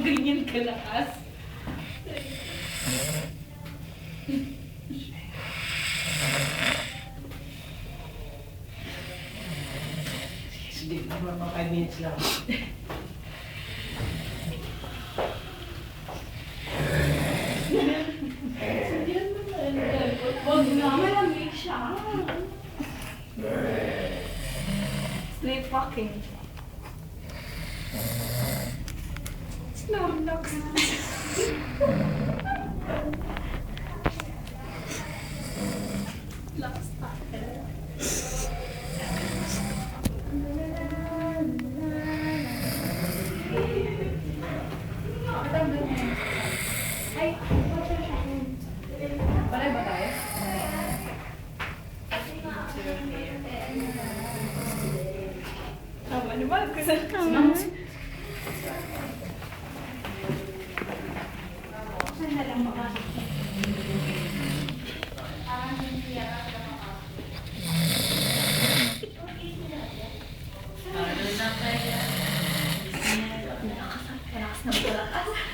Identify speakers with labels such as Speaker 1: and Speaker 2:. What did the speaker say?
Speaker 1: ganyan kalakas.
Speaker 2: Sige, mga 5 minutes lang.
Speaker 1: Huwag na, malamig siya. Sleepwalking. Snorlax. Lakas tayo. Ay, balay ba tayo? Tama naman, kasi tama. Saan na lang makakita? Ano na kaya? Malakas ng malakas.